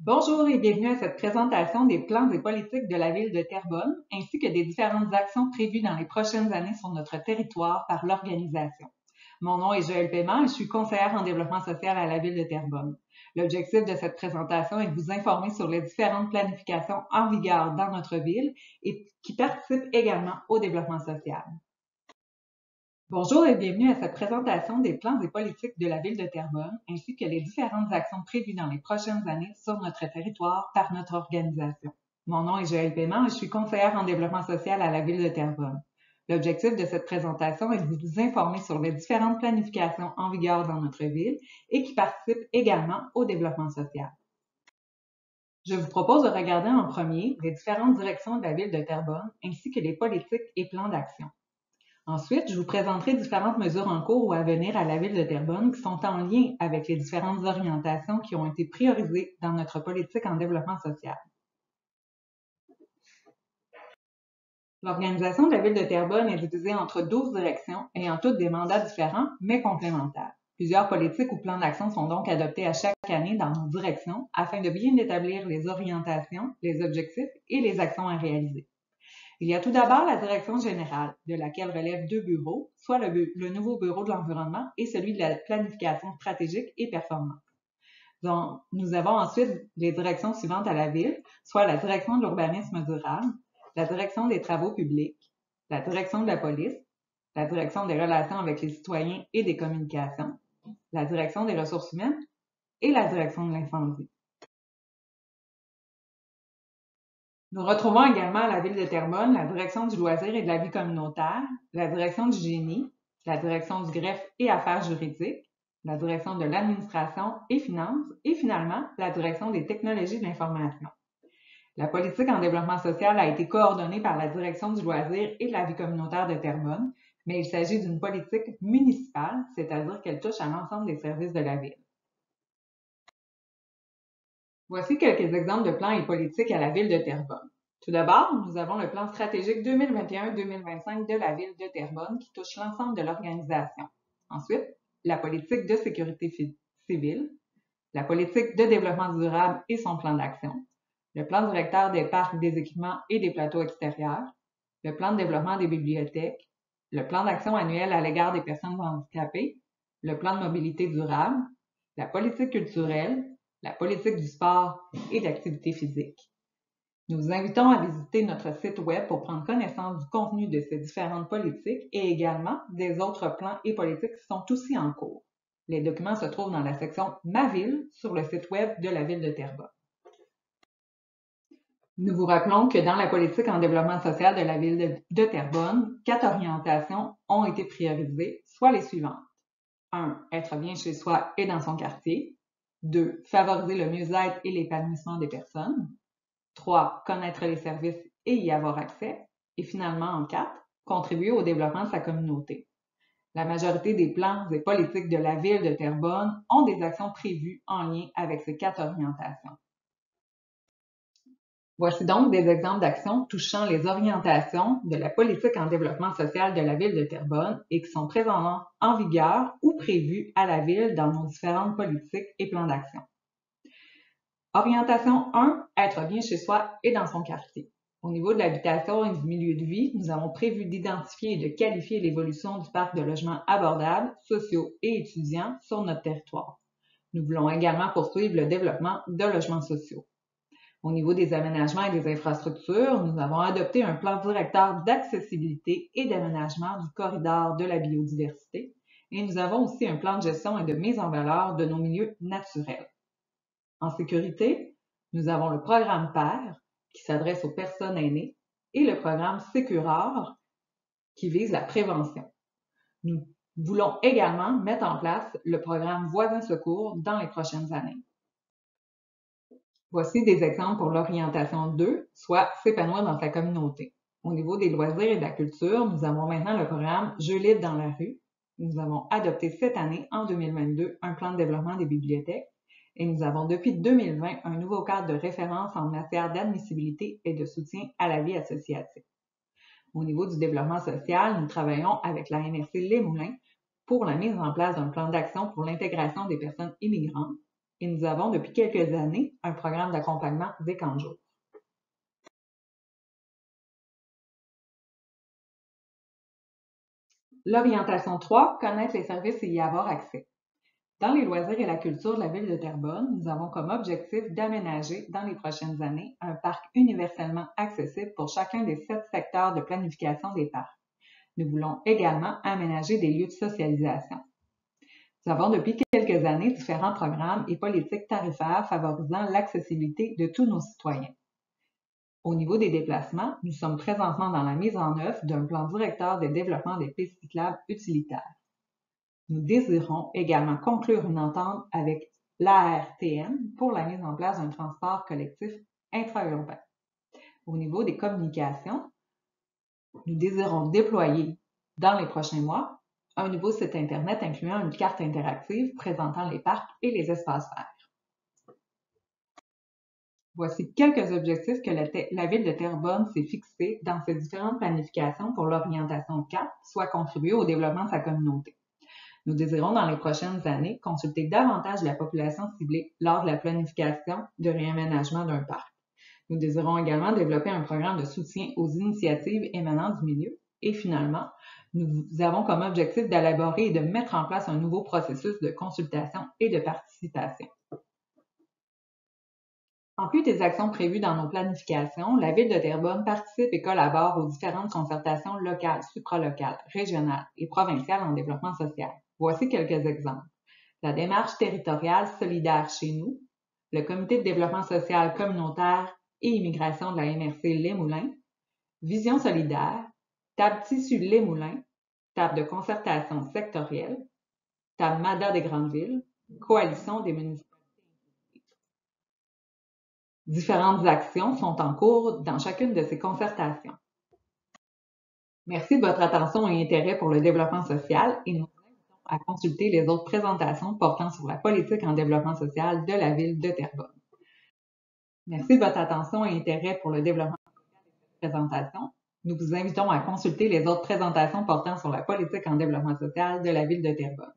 Bonjour et bienvenue à cette présentation des plans et politiques de la ville de Terrebonne, ainsi que des différentes actions prévues dans les prochaines années sur notre territoire par l'organisation. Mon nom est Joëlle Paiement et je suis conseillère en développement social à la ville de Terrebonne. L'objectif de cette présentation est de vous informer sur les différentes planifications en vigueur dans notre ville et qui participent également au développement social. Bonjour et bienvenue à cette présentation des plans et politiques de la ville de Terrebonne, ainsi que les différentes actions prévues dans les prochaines années sur notre territoire par notre organisation. Mon nom est Joëlle Paiement et je suis conseillère en développement social à la ville de Terrebonne. L'objectif de cette présentation est de vous informer sur les différentes planifications en vigueur dans notre ville et qui participent également au développement social. Je vous propose de regarder en premier les différentes directions de la ville de Terrebonne, ainsi que les politiques et plans d'action. Ensuite, je vous présenterai différentes mesures en cours ou à venir à la ville de Terrebonne qui sont en lien avec les différentes orientations qui ont été priorisées dans notre politique en développement social. L'organisation de la ville de Terrebonne est divisée entre 12 directions ayant toutes des mandats différents mais complémentaires. Plusieurs politiques ou plans d'action sont donc adoptés à chaque année dans nos directions afin de bien établir les orientations, les objectifs et les actions à réaliser. Il y a tout d'abord la direction générale, de laquelle relèvent deux bureaux, soit le nouveau bureau de l'environnement et celui de la planification stratégique et performante. Donc, nous avons ensuite les directions suivantes à la ville, soit la direction de l'urbanisme durable, la direction des travaux publics, la direction de la police, la direction des relations avec les citoyens et des communications, la direction des ressources humaines et la direction de l'incendie. Nous retrouvons également à la ville de Terrebonne la direction du loisir et de la vie communautaire, la direction du génie, la direction du greffe et affaires juridiques, la direction de l'administration et finances et finalement la direction des technologies de l'information. La politique en développement social a été coordonnée par la direction du loisir et de la vie communautaire de Terrebonne, mais il s'agit d'une politique municipale, c'est-à-dire qu'elle touche à l'ensemble des services de la ville. Voici quelques exemples de plans et politiques à la ville de Terrebonne. Tout d'abord, nous avons le plan stratégique 2021-2025 de la ville de Terrebonne qui touche l'ensemble de l'organisation. Ensuite, la politique de sécurité civile, la politique de développement durable et son plan d'action, le plan directeur des parcs, des équipements et des plateaux extérieurs, le plan de développement des bibliothèques, le plan d'action annuel à l'égard des personnes handicapées, le plan de mobilité durable, la politique culturelle, la politique du sport et d'activité physique. Nous vous invitons à visiter notre site web pour prendre connaissance du contenu de ces différentes politiques et également des autres plans et politiques qui sont aussi en cours. Les documents se trouvent dans la section Ma ville sur le site web de la ville de Terrebonne. Nous vous rappelons que dans la politique en développement social de la ville de Terrebonne, 4 orientations ont été priorisées, soit les suivantes. 1. Être bien chez soi et dans son quartier. 2. Favoriser le mieux-être et l'épanouissement des personnes. 3. Connaître les services et y avoir accès. Et finalement, en 4, contribuer au développement de sa communauté. La majorité des plans et politiques de la ville de Terrebonne ont des actions prévues en lien avec ces 4 orientations. Voici donc des exemples d'actions touchant les orientations de la politique en développement social de la ville de Terrebonne et qui sont présentement en vigueur ou prévues à la ville dans nos différentes politiques et plans d'action. Orientation 1, être bien chez soi et dans son quartier. Au niveau de l'habitation et du milieu de vie, nous avons prévu d'identifier et de qualifier l'évolution du parc de logements abordables, sociaux et étudiants sur notre territoire. Nous voulons également poursuivre le développement de logements sociaux. Au niveau des aménagements et des infrastructures, nous avons adopté un plan directeur d'accessibilité et d'aménagement du corridor de la biodiversité et nous avons aussi un plan de gestion et de mise en valeur de nos milieux naturels. En sécurité, nous avons le programme PER qui s'adresse aux personnes aînées et le programme Sécuror qui vise la prévention. Nous voulons également mettre en place le programme Voisins Secours dans les prochaines années. Voici des exemples pour l'orientation 2, soit s'épanouir dans sa communauté. Au niveau des loisirs et de la culture, nous avons maintenant le programme Jeux libres dans la rue. Nous avons adopté cette année, en 2022, un plan de développement des bibliothèques et nous avons depuis 2020 un nouveau cadre de référence en matière d'admissibilité et de soutien à la vie associative. Au niveau du développement social, nous travaillons avec la MRC Les Moulins pour la mise en place d'un plan d'action pour l'intégration des personnes immigrantes. et nous avons depuis quelques années un programme d'accompagnement des camps de jour. L'orientation 3, connaître les services et y avoir accès. Dans les loisirs et la culture de la ville de Terrebonne, nous avons comme objectif d'aménager dans les prochaines années un parc universellement accessible pour chacun des 7 secteurs de planification des parcs. Nous voulons également aménager des lieux de socialisation. Nous avons depuis quelques années différents programmes et politiques tarifaires favorisant l'accessibilité de tous nos citoyens. Au niveau des déplacements, nous sommes présentement dans la mise en œuvre d'un plan directeur de développement des pistes cyclables utilitaires. Nous désirons également conclure une entente avec l'ARTM pour la mise en place d'un transport collectif intra-urbain. Au niveau des communications, nous désirons déployer dans les prochains mois un nouveau site Internet incluant une carte interactive présentant les parcs et les espaces verts. Voici quelques objectifs que la Ville de Terrebonne s'est fixés dans ses différentes planifications pour l'orientation 4, soit contribuer au développement de sa communauté. Nous désirons dans les prochaines années consulter davantage la population ciblée lors de la planification de réaménagement d'un parc. Nous désirons également développer un programme de soutien aux initiatives émanant du milieu. Et finalement, nous avons comme objectif d'élaborer et de mettre en place un nouveau processus de consultation et de participation. En plus des actions prévues dans nos planifications, la Ville de Terrebonne participe et collabore aux différentes concertations locales, supralocales, régionales et provinciales en développement social. Voici quelques exemples. La démarche territoriale solidaire chez nous, le comité de développement social communautaire et immigration de la MRC Les Moulins, Vision solidaire, table tissu Les Moulins, table de concertation sectorielle, table MADA des grandes villes, coalition des municipalités. Différentes actions sont en cours dans chacune de ces concertations. Merci de votre attention et intérêt pour le développement social et nous invitons à consulter les autres présentations portant sur la politique en développement social de la Ville de Terrebonne. Merci de votre attention et intérêt pour le développement social de cette présentation. Nous vous invitons à consulter les autres présentations portant sur la politique en développement social de la Ville de Terrebonne.